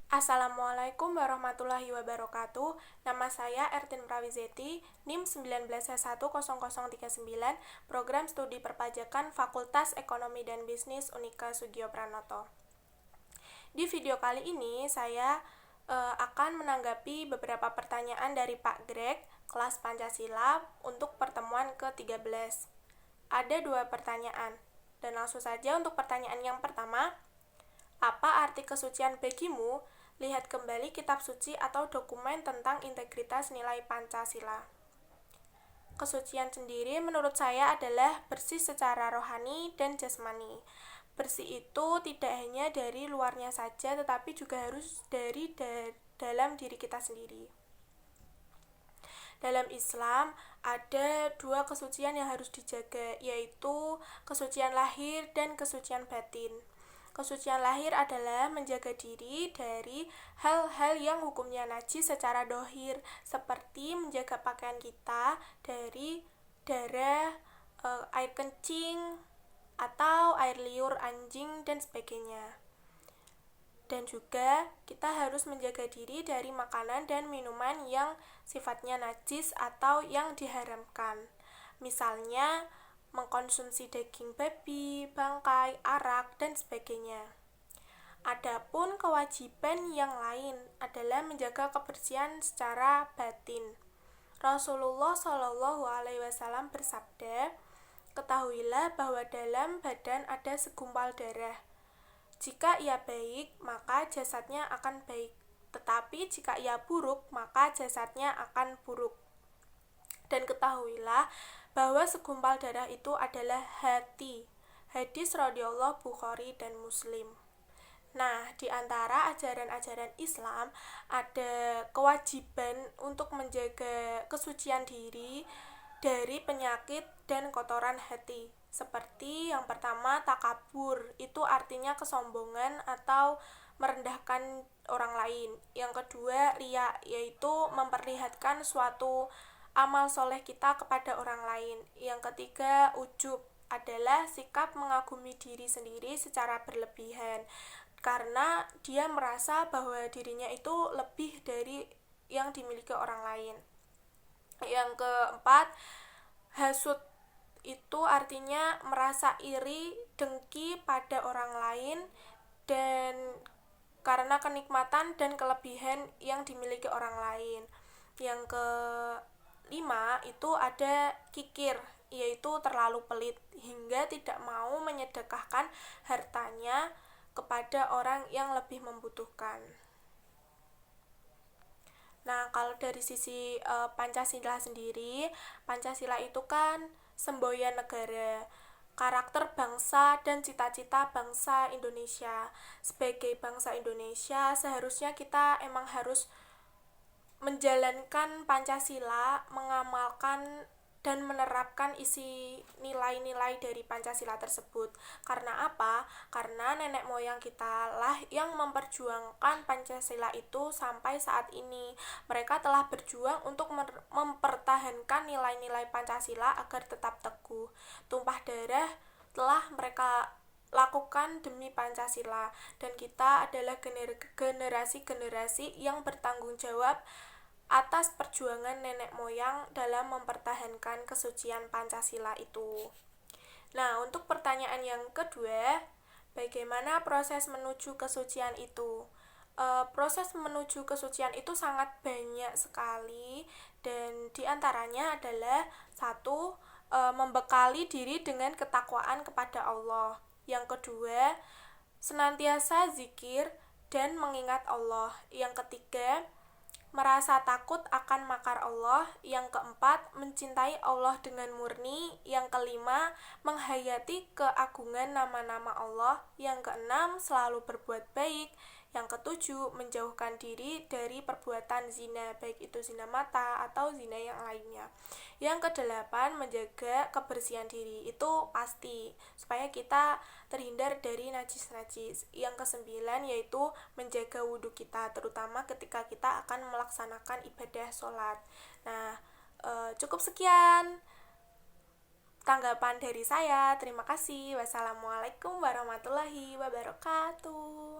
Assalamualaikum warahmatullahi wabarakatuh. Nama saya Ertin Prawizeti, NIM 19S10039, Program Studi Perpajakan Fakultas Ekonomi dan Bisnis Unika Sugio Pranoto. Di video kali ini saya akan menanggapi beberapa pertanyaan dari Pak Greg, kelas Pancasila untuk pertemuan ke-13. Ada 2 pertanyaan, dan langsung saja untuk pertanyaan yang pertama. Apa arti kesucian bagimu? Lihat kembali kitab suci atau dokumen tentang integritas nilai Pancasila. Kesucian sendiri menurut saya adalah bersih secara rohani dan jasmani. Bersih itu tidak hanya dari luarnya saja, tetapi juga harus dari dalam diri kita sendiri. Dalam Islam ada 2 kesucian yang harus dijaga, yaitu kesucian lahir dan kesucian batin. Kesucian lahir adalah menjaga diri dari hal-hal yang hukumnya najis secara dohir, seperti menjaga pakaian kita dari darah, air kencing, atau air liur anjing, dan sebagainya. Dan juga kita harus menjaga diri dari makanan dan minuman yang sifatnya najis atau yang diharamkan. Misalnya mengkonsumsi daging babi, bangkai, arak, dan sebagainya. Adapun kewajiban yang lain adalah menjaga kebersihan secara batin. Rasulullah SAW bersabda, "Ketahuilah bahwa dalam badan ada segumpal darah. Jika ia baik, maka jasadnya akan baik. Tetapi jika ia buruk, maka jasadnya akan buruk. Dan ketahuilah bahwa segumpal darah itu adalah hati." Hadis radhiyallahu Bukhari dan Muslim. Nah, di antara ajaran-ajaran Islam ada kewajiban untuk menjaga kesucian diri dari penyakit dan kotoran hati. Seperti yang pertama, takabur, itu artinya kesombongan atau merendahkan orang lain. Yang kedua, riya, yaitu memperlihatkan suatu amal soleh kita kepada orang lain. Yang ketiga, ujub, adalah sikap mengagumi diri sendiri secara berlebihan, karena dia merasa bahwa dirinya itu lebih dari yang dimiliki orang lain. Yang keempat, hasud, itu artinya merasa iri, dengki pada orang lain, dan karena kenikmatan dan kelebihan yang dimiliki orang lain. Yang kelima itu ada kikir, yaitu terlalu pelit hingga tidak mau menyedekahkan hartanya kepada orang yang lebih membutuhkan. Nah, kalau dari sisi Pancasila sendiri, Pancasila itu kan semboyan negara, karakter bangsa dan cita-cita bangsa Indonesia. Sebagai bangsa Indonesia, seharusnya kita emang harus menjalankan Pancasila, mengamalkan dan menerapkan isi nilai-nilai dari Pancasila tersebut. Karena apa? Karena nenek moyang kita lah yang memperjuangkan Pancasila itu sampai saat ini. Mereka telah berjuang untuk mempertahankan nilai-nilai Pancasila agar tetap teguh. Tumpah darah telah mereka lakukan demi Pancasila, dan kita adalah generasi-generasi yang bertanggung jawab atas perjuangan nenek moyang dalam mempertahankan kesucian Pancasila itu. Nah, untuk pertanyaan yang kedua, bagaimana proses menuju kesucian itu? Proses menuju kesucian itu sangat banyak sekali, dan diantaranya adalah satu, membekali diri dengan ketakwaan kepada Allah. Yang kedua, senantiasa zikir dan mengingat Allah. Yang ketiga, merasa takut akan makar Allah. Yang keempat, mencintai Allah dengan murni. Yang kelima, menghayati keagungan nama-nama Allah. Yang keenam, selalu berbuat baik. Yang ketujuh, menjauhkan diri dari perbuatan zina, baik itu zina mata atau zina yang lainnya. Yang kedelapan, menjaga kebersihan diri, itu pasti, supaya kita terhindar dari najis-najis. Yang kesembilan, yaitu menjaga wudhu kita, terutama ketika kita akan melaksanakan ibadah sholat. Nah, cukup sekian tanggapan dari saya. Terima kasih. Wassalamualaikum warahmatullahi wabarakatuh.